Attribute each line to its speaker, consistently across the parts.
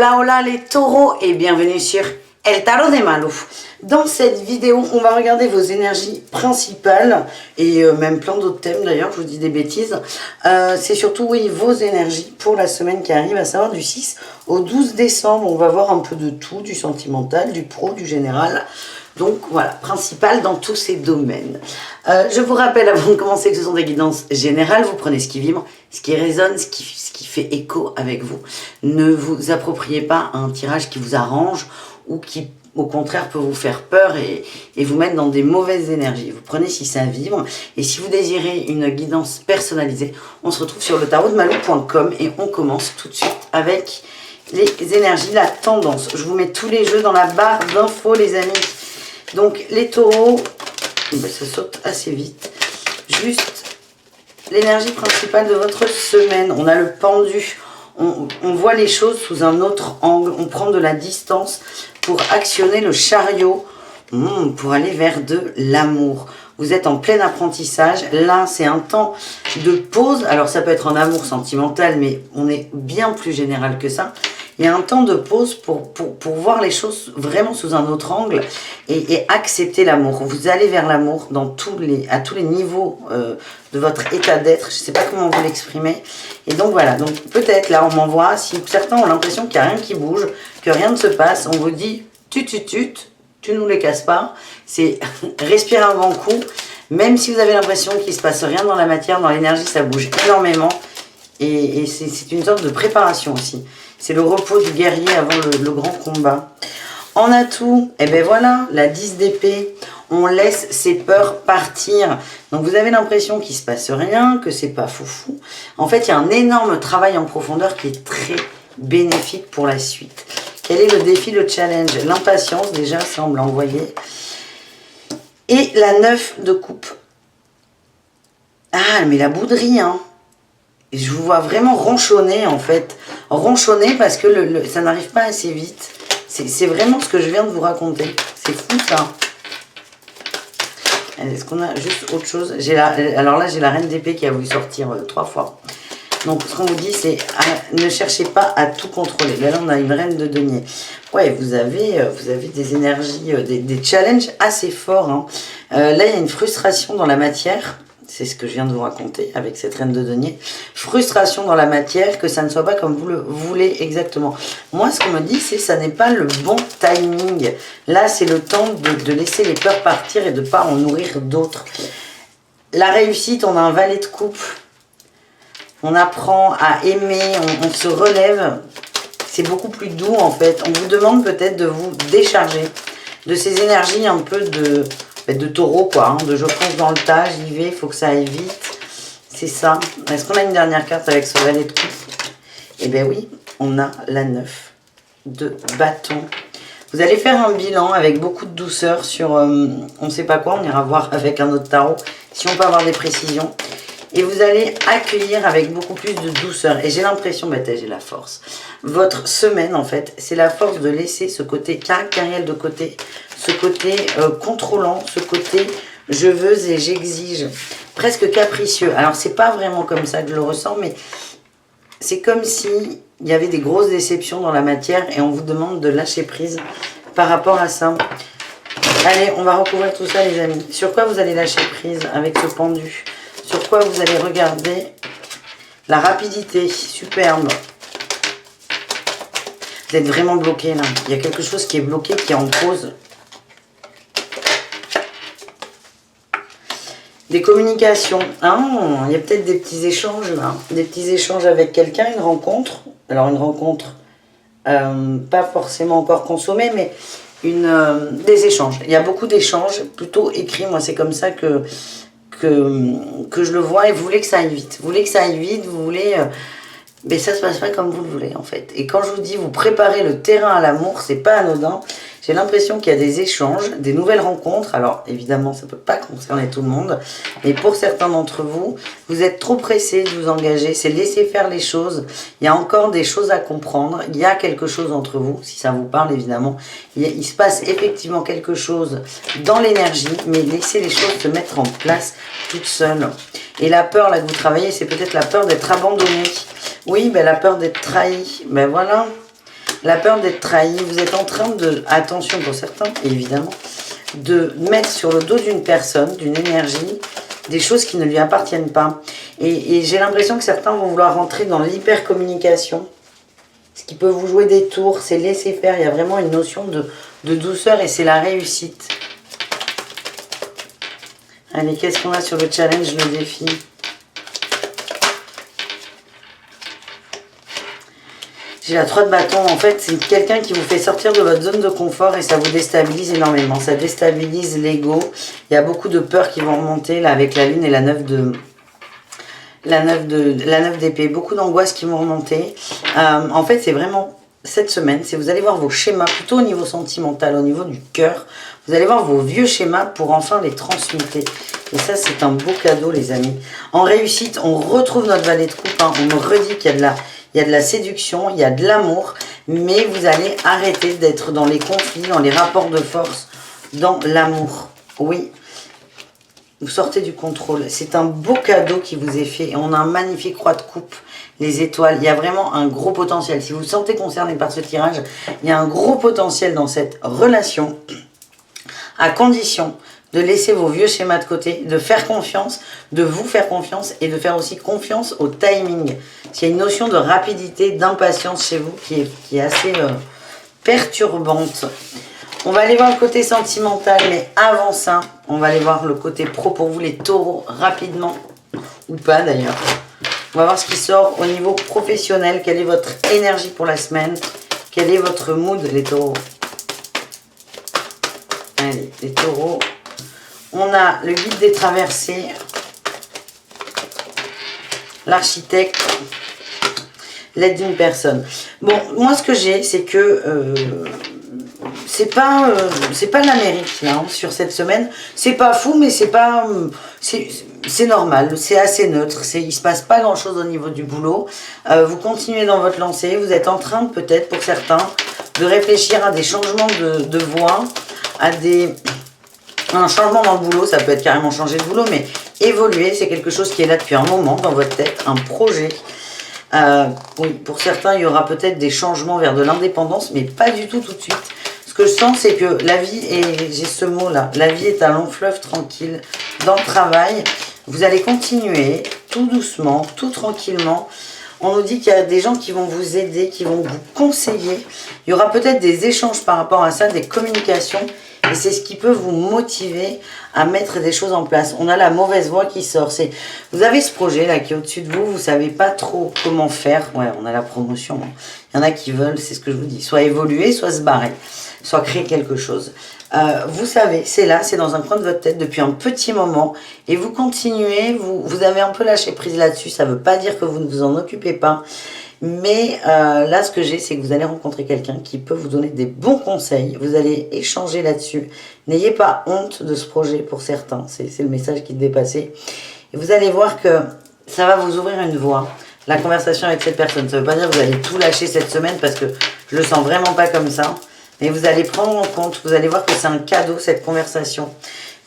Speaker 1: Hola hola les taureaux et bienvenue sur El Tarot de Malou. Dans cette vidéo, on va regarder vos énergies principales et même plein d'autres thèmes d'ailleurs, je vous dis des bêtises. C'est surtout oui, vos énergies pour la semaine qui arrive, à savoir du 6 au 12 décembre. On va voir un peu de tout, du sentimental, du pro, du général. Donc voilà, principal dans tous ces domaines. Je vous rappelle avant de commencer que ce sont des guidances générales. Vous prenez ce qui vibre, ce qui résonne, ce qui fait écho avec vous. Ne vous appropriez pas un tirage qui vous arrange ou qui au contraire peut vous faire peur et vous mettre dans des mauvaises énergies. Vous prenez si ça vibre. Et si vous désirez une guidance personnalisée, on se retrouve sur le tarot de malou.com et on commence tout de suite avec les énergies, la tendance. Je vous mets tous les jeux dans la barre d'infos les amis. Donc les taureaux, ben, ça saute assez vite. Juste l'énergie principale de votre semaine. On a le pendu. On voit les choses sous un autre angle. On prend de la distance pour actionner le chariot. Pour aller vers de l'amour. Vous êtes en plein apprentissage. Là, c'est un temps de pause. Alors, ça peut être un amour sentimental, mais on est bien plus général que ça. Il y a un temps de pause pour voir les choses vraiment sous un autre angle et accepter l'amour. Vous allez vers l'amour à tous les niveaux de votre état d'être. Je ne sais pas comment vous l'exprimer. Et donc voilà, donc peut-être là on m'envoie, si certains ont l'impression qu'il n'y a rien qui bouge, que rien ne se passe, on vous dit tu nous les casses pas. C'est respirer un grand coup. Même si vous avez l'impression qu'il ne se passe rien dans la matière, dans l'énergie, ça bouge énormément. Et c'est une sorte de préparation aussi. C'est le repos du guerrier avant le grand combat. En atout, et ben voilà, la 10 d'épée. On laisse ses peurs partir. Donc vous avez l'impression qu'il ne se passe rien, que c'est pas foufou. En fait, il y a un énorme travail en profondeur qui est très bénéfique pour la suite. Quel est le défi, le challenge? L'impatience, déjà, ça on me l'a envoyé. Et la 9 de coupe. Ah, mais la bouderie, hein. Et je vous vois vraiment ronchonner en fait. Ronchonner parce que ça n'arrive pas assez vite. C'est vraiment ce que je viens de vous raconter. C'est fou ça. Est-ce qu'on a juste autre chose? Alors là, j'ai la reine d'épée qui a voulu sortir 3 fois. Donc ce qu'on vous dit, c'est ne cherchez pas à tout contrôler. Là, on a une reine de denier. Ouais, vous avez des énergies, des challenges assez forts. Hein. Là, il y a une frustration dans la matière. C'est ce que je viens de vous raconter avec cette reine de denier. Frustration dans la matière, que ça ne soit pas comme vous le voulez exactement. Moi, ce qu'on me dit, c'est que ça n'est pas le bon timing. Là, c'est le temps de laisser les peurs partir et de ne pas en nourrir d'autres. La réussite, on a un valet de coupe. On apprend à aimer, on se relève. C'est beaucoup plus doux, en fait. On vous demande peut-être de vous décharger de ces énergies un peu de taureau, quoi, hein, de je fonce dans le tas, j'y vais, il faut que ça aille vite. C'est ça. Est-ce qu'on a une dernière carte avec ce valet de coupe? Eh bien oui, on a la 9 de bâton. Vous allez faire un bilan avec beaucoup de douceur sur on ne sait pas quoi, on ira voir avec un autre tarot si on peut avoir des précisions. Et vous allez accueillir avec beaucoup plus de douceur. Et j'ai l'impression, j'ai la force. Votre semaine, en fait, c'est la force de laisser ce côté caractériel de côté, ce côté contrôlant, ce côté je veux et j'exige, presque capricieux. Alors, c'est pas vraiment comme ça que je le ressens, mais c'est comme si il y avait des grosses déceptions dans la matière et on vous demande de lâcher prise par rapport à ça. Allez, on va recouvrir tout ça, les amis. Sur quoi vous allez lâcher prise avec ce pendu? Sur quoi vous allez regarder la rapidité, superbe. Vous êtes vraiment bloqué là. Il y a quelque chose qui est bloqué, qui est en pause. Des communications. Ah, il y a peut-être des petits échanges là. Des petits échanges avec quelqu'un, une rencontre. Alors une rencontre, pas forcément encore consommée, mais des échanges. Il y a beaucoup d'échanges, plutôt écrits. Moi, c'est comme ça que je le vois et vous voulez que ça aille vite. Vous voulez que ça aille vite, vous voulez... mais ça se passe pas comme vous le voulez en fait. Et quand je vous dis vous préparez le terrain à l'amour, c'est pas anodin. J'ai l'impression qu'il y a des échanges, des nouvelles rencontres. Alors évidemment, ça peut pas concerner tout le monde. Mais pour certains d'entre vous, vous êtes trop pressés de vous engager. C'est laisser faire les choses. Il y a encore des choses à comprendre. Il y a quelque chose entre vous, si ça vous parle évidemment. Il se passe effectivement quelque chose dans l'énergie. Mais laissez les choses se mettre en place toutes seules. Et la peur là que vous travaillez, c'est peut-être la peur d'être abandonné. Oui, la peur d'être trahi. Voilà. La peur d'être trahi. Vous êtes en train de, attention pour certains, évidemment, de mettre sur le dos d'une personne, d'une énergie, des choses qui ne lui appartiennent pas. Et j'ai l'impression que certains vont vouloir rentrer dans l'hypercommunication. Ce qui peut vous jouer des tours, c'est laisser faire. Il y a vraiment une notion de douceur et c'est la réussite. Allez, qu'est-ce qu'on a sur le challenge, le défi? J'ai la 3 de bâton. En fait, c'est quelqu'un qui vous fait sortir de votre zone de confort et ça vous déstabilise énormément. Ça déstabilise l'ego. Il y a beaucoup de peurs qui vont remonter là avec la lune et la 9 d'épée. Beaucoup d'angoisse qui vont remonter. En fait, c'est vraiment cette semaine. C'est vous allez voir vos schémas plutôt au niveau sentimental, au niveau du cœur. Vous allez voir vos vieux schémas pour enfin les transmuter. Et ça, c'est un beau cadeau, les amis. En réussite, on retrouve notre valet de coupe. Hein. On me redit qu'il y a de la séduction, il y a de l'amour, mais vous allez arrêter d'être dans les conflits, dans les rapports de force, dans l'amour. Oui, vous sortez du contrôle. C'est un beau cadeau qui vous est fait. Et on a un magnifique roi de coupe, les étoiles. Il y a vraiment un gros potentiel. Si vous vous sentez concerné par ce tirage, il y a un gros potentiel dans cette relation, à condition de laisser vos vieux schémas de côté, de faire confiance, de vous faire confiance et de faire aussi confiance au timing. Il y a une notion de rapidité, d'impatience chez vous qui est assez perturbante. On va aller voir le côté sentimental, mais avant ça, on va aller voir le côté pro pour vous les taureaux, rapidement, ou pas d'ailleurs. On va voir ce qui sort au niveau professionnel, quelle est votre énergie pour la semaine, quel est votre mood les taureaux. Allez, les taureaux. On a le guide des traversées, l'architecte, l'aide d'une personne. Bon, moi ce que j'ai, c'est que c'est pas l'Amérique là, hein, sur cette semaine. C'est pas fou, mais c'est pas, c'est normal, c'est assez neutre. Il se passe pas grand chose au niveau du boulot. Vous continuez dans votre lancée. Vous êtes en train peut-être pour certains de réfléchir à des changements de voie, à un changement dans le boulot. Ça peut être carrément changer de boulot, mais évoluer, c'est quelque chose qui est là depuis un moment dans votre tête, un projet. Oui, pour certains, il y aura peut-être des changements vers de l'indépendance, mais pas du tout de suite. Ce que je sens, c'est que la vie, et j'ai ce mot-là, la vie est un long fleuve tranquille dans le travail. Vous allez continuer tout doucement, tout tranquillement. On nous dit qu'il y a des gens qui vont vous aider, qui vont vous conseiller. Il y aura peut-être des échanges par rapport à ça, des communications. Et c'est ce qui peut vous motiver à mettre des choses en place. On a la mauvaise voie qui sort. Vous avez ce projet là qui est au-dessus de vous. Vous ne savez pas trop comment faire. Ouais, on a la promotion. Il y en a qui veulent, c'est ce que je vous dis, soit évoluer, soit se barrer, soit créer quelque chose. Vous savez, c'est là, c'est dans un coin de votre tête depuis un petit moment. Et vous continuez, vous avez un peu lâché prise là-dessus. Ça ne veut pas dire que vous ne vous en occupez pas. Mais là, ce que j'ai, c'est que vous allez rencontrer quelqu'un qui peut vous donner des bons conseils. Vous allez échanger là-dessus. N'ayez pas honte de ce projet pour certains. C'est le message qui devait passer. Et vous allez voir que ça va vous ouvrir une voie. La conversation avec cette personne. Ça ne veut pas dire que vous allez tout lâcher cette semaine parce que je le sens vraiment pas comme ça. Mais vous allez prendre en compte. Vous allez voir que c'est un cadeau, cette conversation.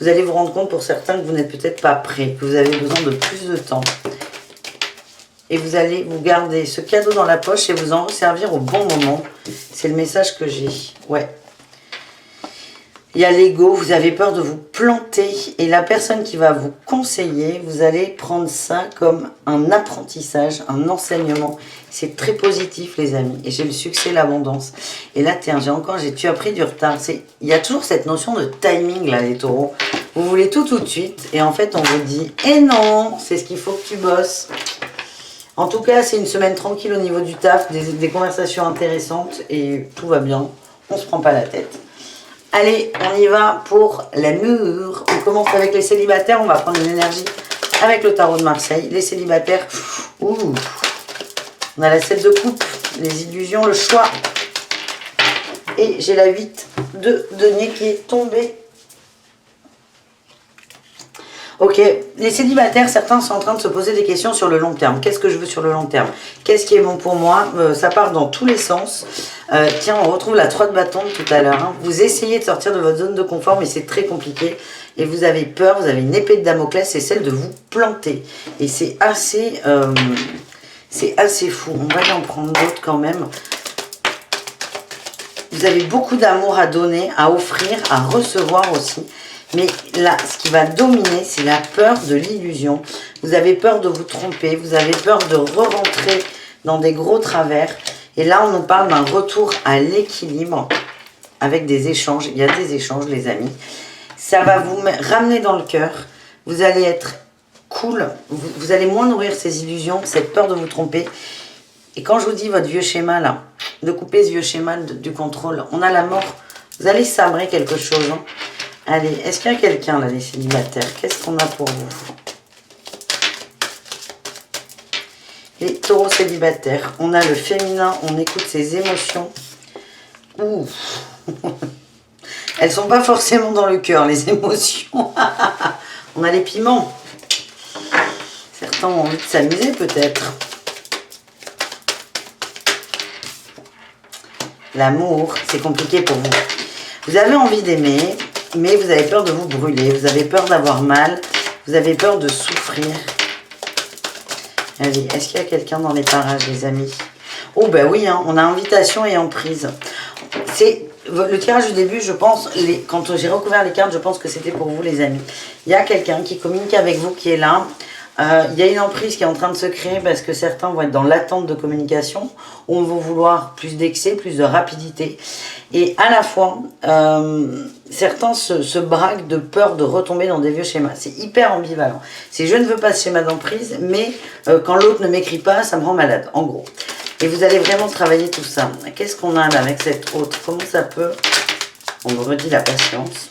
Speaker 1: Vous allez vous rendre compte pour certains que vous n'êtes peut-être pas prêt. Que vous avez besoin de plus de temps. Et vous allez vous garder ce cadeau dans la poche et vous en servir au bon moment. C'est le message que j'ai. Ouais. Il y a l'ego, vous avez peur de vous planter. Et la personne qui va vous conseiller, vous allez prendre ça comme un apprentissage, un enseignement. C'est très positif, les amis. Et j'ai le succès, l'abondance. Et là, tiens, tu as pris du retard. Il y a toujours cette notion de timing, là, les taureaux. Vous voulez tout de suite. Et en fait, on vous dit, eh non, c'est ce qu'il faut que tu bosses. En tout cas, c'est une semaine tranquille au niveau du taf, des conversations intéressantes et tout va bien. On ne se prend pas la tête. Allez, on y va pour l'amour. On commence avec les célibataires. On va prendre une énergie avec le tarot de Marseille. Les célibataires, ouh, on a la 7 de coupe, les illusions, le choix. Et j'ai la 8 de denier qui est tombée. Ok, les célibataires, certains sont en train de se poser des questions sur le long terme. Qu'est-ce que je veux sur le long terme? Qu'est-ce qui est bon pour moi? Ça part dans tous les sens. Tiens, on retrouve la 3 de bâton de tout à l'heure. Hein. Vous essayez de sortir de votre zone de confort, mais c'est très compliqué. Et vous avez peur, vous avez une épée de Damoclès, c'est celle de vous planter. Et c'est assez fou. On va y en prendre d'autres quand même. Vous avez beaucoup d'amour à donner, à offrir, à recevoir aussi. Mais là, ce qui va dominer, c'est la peur de l'illusion. Vous avez peur de vous tromper, vous avez peur de re-rentrer dans des gros travers. Et là, on nous parle d'un retour à l'équilibre avec des échanges. Il y a des échanges, les amis. Ça va vous ramener dans le cœur. Vous allez être cool. Vous allez moins nourrir ces illusions, cette peur de vous tromper. Et quand je vous dis votre vieux schéma, là, de couper ce vieux schéma du contrôle, on a la mort. Vous allez sabrer quelque chose, hein. Allez, est-ce qu'il y a quelqu'un, là, les célibataires? Qu'est-ce qu'on a pour vous? Les taureaux célibataires. On a le féminin, on écoute ses émotions. Ouh. Elles sont pas forcément dans le cœur, les émotions. On a les piments. Certains ont envie de s'amuser, peut-être. L'amour, c'est compliqué pour vous. Vous avez envie d'aimer, mais vous avez peur de vous brûler. Vous avez peur d'avoir mal. Vous avez peur de souffrir. Allez, est-ce qu'il y a quelqu'un dans les parages, les amis? Oh, ben oui, hein, on a invitation et emprise. C'est le tirage du début, je pense, quand j'ai recouvert les cartes, je pense que c'était pour vous, les amis. Il y a quelqu'un qui communique avec vous, qui est là. Il y a une emprise qui est en train de se créer parce que certains vont être dans l'attente de communication, on va vouloir plus d'excès, plus de rapidité. Et à la fois, certains se braquent de peur de retomber dans des vieux schémas. C'est hyper ambivalent. C'est je ne veux pas ce schéma d'emprise, mais quand l'autre ne m'écrit pas, ça me rend malade, en gros. Et vous allez vraiment travailler tout ça. Qu'est-ce qu'on a là avec cette autre? Comment ça peut... On me redit la patience.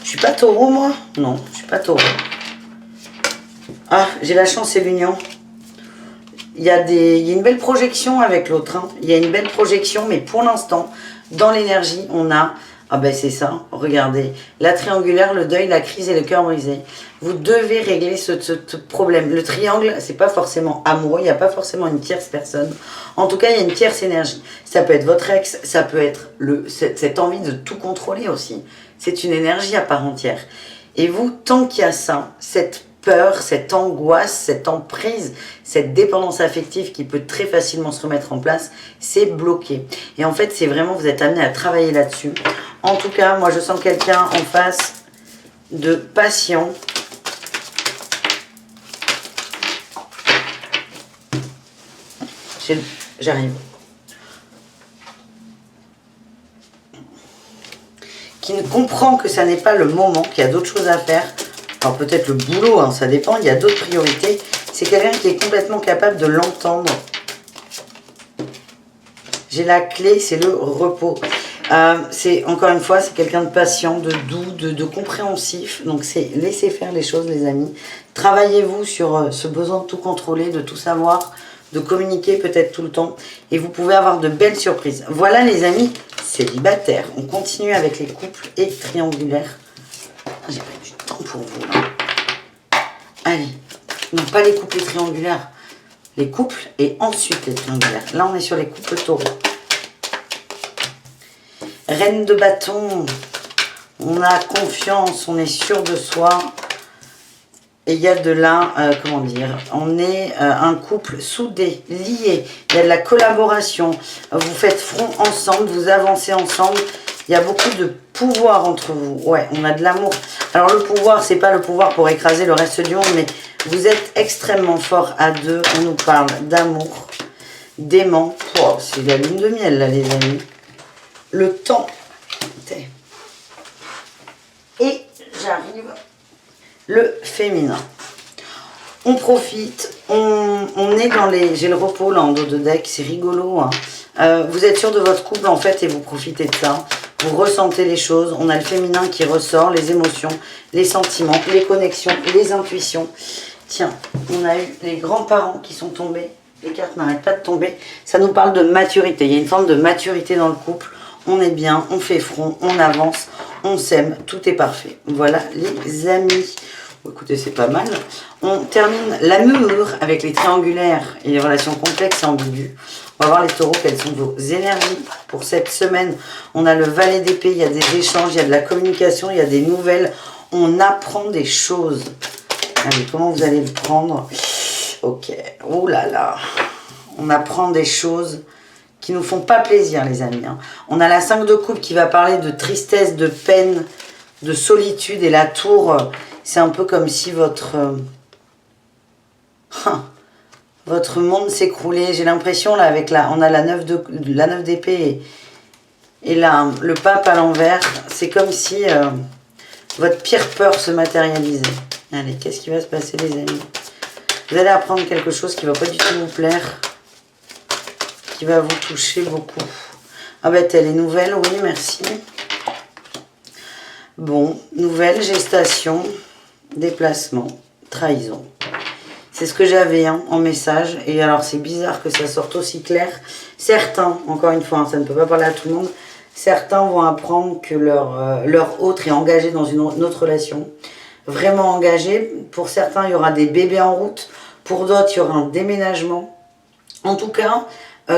Speaker 1: Je suis pas taureau, moi? Non, je suis pas taureau. Ah, j'ai la chance et l'union. Il y a une belle projection avec l'autre. Hein. Il y a une belle projection, mais pour l'instant, dans l'énergie, on a... Ah ben c'est ça, regardez. La triangulaire, le deuil, la crise et le cœur brisé. Vous devez régler ce problème. Le triangle, c'est pas forcément amoureux, il n'y a pas forcément une tierce personne. En tout cas, il y a une tierce énergie. Ça peut être votre ex, ça peut être cette envie de tout contrôler aussi. C'est une énergie à part entière. Et vous, tant qu'il y a ça, cette peur, cette angoisse, cette emprise, cette dépendance affective qui peut très facilement se remettre en place, c'est bloqué. Et en fait, c'est vraiment, vous êtes amené à travailler là-dessus. En tout cas, moi, je sens quelqu'un en face de patient. J'arrive. Qui ne comprend que ça n'est pas le moment, qu'il y a d'autres choses à faire. Alors peut-être le boulot, hein, ça dépend, il y a d'autres priorités. C'est quelqu'un qui est complètement capable de l'entendre. J'ai la clé, c'est le repos. C'est encore une fois, c'est quelqu'un de patient, de doux, de compréhensif. Donc c'est laisser faire les choses, les amis. Travaillez-vous sur ce besoin de tout contrôler, de tout savoir, de communiquer peut-être tout le temps. Et vous pouvez avoir de belles surprises. Voilà les amis célibataires. On continue avec les couples et triangulaires. J'ai pris du temps pour vous là. Allez, non pas les couples et triangulaires. Les couples et ensuite les triangulaires. Là on est sur les couples taureaux. Reine de bâton. On a confiance, on est sûr de soi. Et il y a de là, comment dire, on est un couple soudé, lié. Il y a de la collaboration. Vous faites front ensemble, vous avancez ensemble. Il y a beaucoup de pouvoir entre vous. Ouais, on a de l'amour. Alors le pouvoir, c'est pas le pouvoir pour écraser le reste du monde, mais vous êtes extrêmement fort à deux. On nous parle d'amour, d'aimant. Oh, c'est la lune de miel là, les amis. Le temps. Et j'arrive. Le féminin. On profite, on est dans les... J'ai le repos là en dos de deck, c'est rigolo. Hein. Vous êtes sûr de votre couple en fait et vous profitez de ça. Vous ressentez les choses. On a le féminin qui ressort, les émotions, les sentiments, les connexions, les intuitions. Tiens, on a eu les grands-parents qui sont tombés. Les cartes n'arrêtent pas de tomber. Ça nous parle de maturité. Il y a une forme de maturité dans le couple. On est bien, on fait front, on avance, on s'aime, tout est parfait. Voilà les amis. Écoutez, c'est pas mal. On termine l'amour avec les triangulaires et les relations complexes et ambiguës. On va voir les taureaux, quelles sont vos énergies pour cette semaine. On a le valet d'épée, il y a des échanges, il y a de la communication, il y a des nouvelles. On apprend des choses. Allez, comment vous allez le prendre? Ok, oh là là. On apprend des choses qui nous font pas plaisir, les amis. Hein. On a la 5 de coupe qui va parler de tristesse, de peine, de solitude. Et la tour, c'est un peu comme si votre monde s'écroulait. J'ai l'impression, là, avec on a la 9 d'épée et là, le pape à l'envers. C'est comme si votre pire peur se matérialisait. Allez, qu'est-ce qui va se passer, les amis? Vous allez apprendre quelque chose qui ne va pas du tout vous plaire, qui va vous toucher beaucoup. Ah ben, elle est nouvelle, oui, merci. Bon, nouvelle, gestation, déplacement, trahison. C'est ce que j'avais hein, en message. Et alors, c'est bizarre que ça sorte aussi clair. Certains, encore une fois, hein, ça ne peut pas parler à tout le monde, certains vont apprendre que leur autre est engagé dans une autre relation. Vraiment engagé. Pour certains, il y aura des bébés en route. Pour d'autres, il y aura un déménagement. En tout cas,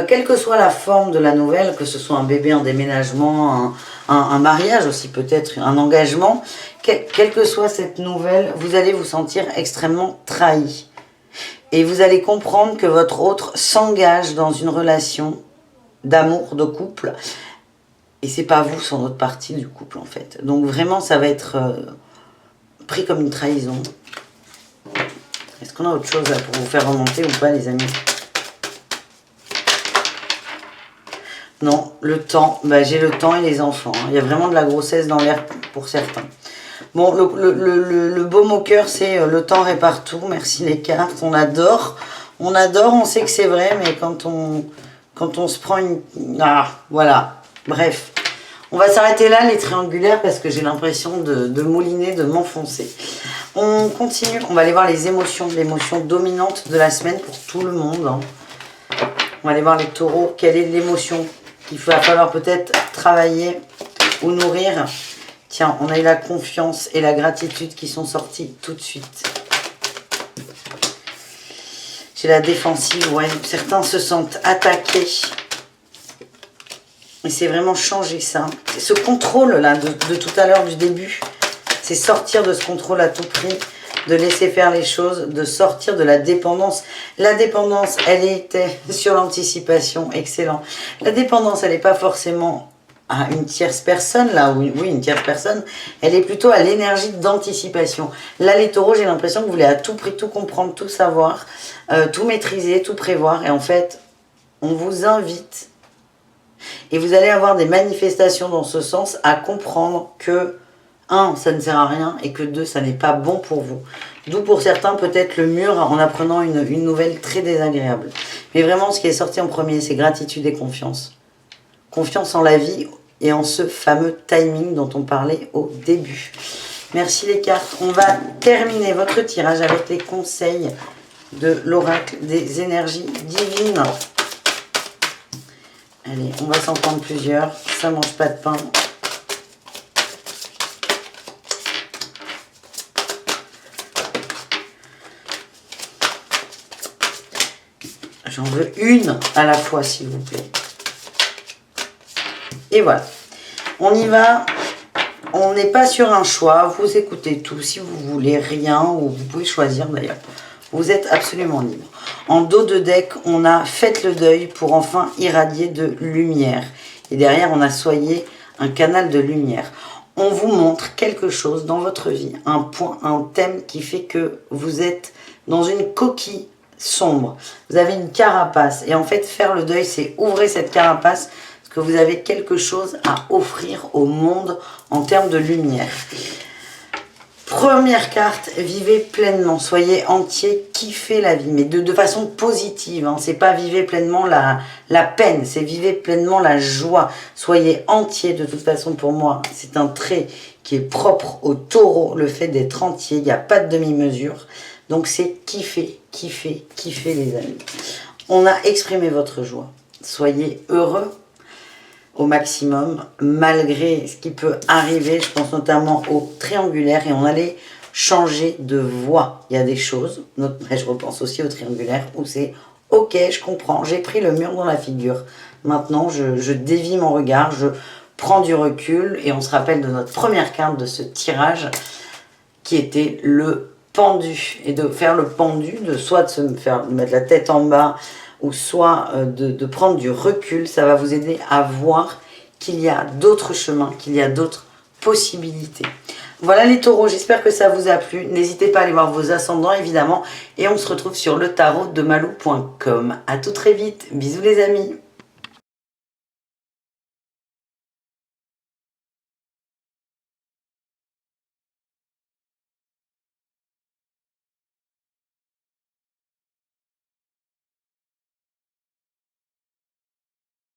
Speaker 1: quelle que soit la forme de la nouvelle, que ce soit un bébé, un déménagement, un mariage aussi peut-être, un engagement, quelle que soit cette nouvelle, vous allez vous sentir extrêmement trahi. Et vous allez comprendre que votre autre s'engage dans une relation d'amour, de couple. Et c'est pas vous, son autre partie du couple en fait. Donc vraiment, ça va être pris comme une trahison. Est-ce qu'on a autre chose là pour vous faire remonter ou pas, les amis? Non, le temps. Bah, j'ai le temps et les enfants. Hein. Il y a vraiment de la grossesse dans l'air pour certains. Bon, le baume au cœur, c'est le temps répare tout. Merci les cartes. On adore. On adore, on sait que c'est vrai, mais quand on se prend une... Ah, voilà. Bref. On va s'arrêter là, les triangulaires, parce que j'ai l'impression de mouliner, de m'enfoncer. On continue. On va aller voir les émotions. L'émotion dominante de la semaine pour tout le monde. Hein. On va aller voir les taureaux. Quelle est l'émotion qu'il va falloir peut-être travailler ou nourrir? Tiens, on a eu la confiance et la gratitude qui sont sortis tout de suite. J'ai la défensive, ouais. Certains se sentent attaqués. Et c'est vraiment changer ça. Ce contrôle-là de tout à l'heure, du début, c'est sortir de ce contrôle à tout prix, de laisser faire les choses, de sortir de la dépendance. La dépendance, elle était sur l'anticipation, excellent. La dépendance, elle n'est pas forcément à une tierce personne, là, oui, une tierce personne, elle est plutôt à l'énergie d'anticipation. Là, les taureaux, j'ai l'impression que vous voulez à tout prix tout comprendre, tout savoir, tout maîtriser, tout prévoir. Et en fait, on vous invite, et vous allez avoir des manifestations dans ce sens, à comprendre que, 1, ça ne sert à rien, et que 2, ça n'est pas bon pour vous. D'où pour certains, peut-être le mur, en apprenant une nouvelle très désagréable. Mais vraiment, ce qui est sorti en premier, c'est gratitude et confiance. Confiance en la vie et en ce fameux timing dont on parlait au début. Merci les cartes. On va terminer votre tirage avec les conseils de l'oracle des énergies divines. Allez, on va s'en prendre plusieurs. Ça mange pas de pain. J'en veux une à la fois, s'il vous plaît. Et voilà. On y va. On n'est pas sur un choix. Vous écoutez tout. Si vous voulez rien, ou vous pouvez choisir d'ailleurs. Vous êtes absolument libre. En dos de deck, on a faites le deuil pour enfin irradier de lumière. Et derrière, on a soyez un canal de lumière. On vous montre quelque chose dans votre vie. Un point, un thème qui fait que vous êtes dans une coquille sombre. Vous avez une carapace. Et en fait, faire le deuil, c'est ouvrir cette carapace parce que vous avez quelque chose à offrir au monde en termes de lumière. Première carte, vivez pleinement, soyez entier, kiffez la vie, mais de façon positive. Hein. C'est pas vivez pleinement la peine, c'est vivez pleinement la joie. Soyez entier, de toute façon pour moi, c'est un trait qui est propre au taureau, le fait d'être entier, il n'y a pas de demi-mesure. Donc c'est kiffer, kiffer, kiffer les amis. On a exprimé votre joie, soyez heureux au maximum, malgré ce qui peut arriver. Je pense notamment au triangulaire et on allait changer de voie. Il y a des choses, je repense aussi au triangulaire, où c'est ok, je comprends, j'ai pris le mur dans la figure. Maintenant, je dévie mon regard, je prends du recul et on se rappelle de notre première carte de ce tirage qui était le pendu. Et de faire le pendu, de soit de mettre la tête en bas ou soit de prendre du recul. Ça va vous aider à voir qu'il y a d'autres chemins, qu'il y a d'autres possibilités. Voilà les taureaux, j'espère que ça vous a plu. N'hésitez pas à aller voir vos ascendants évidemment. Et on se retrouve sur le tarot de malou.com. À tout très vite. Bisous les amis.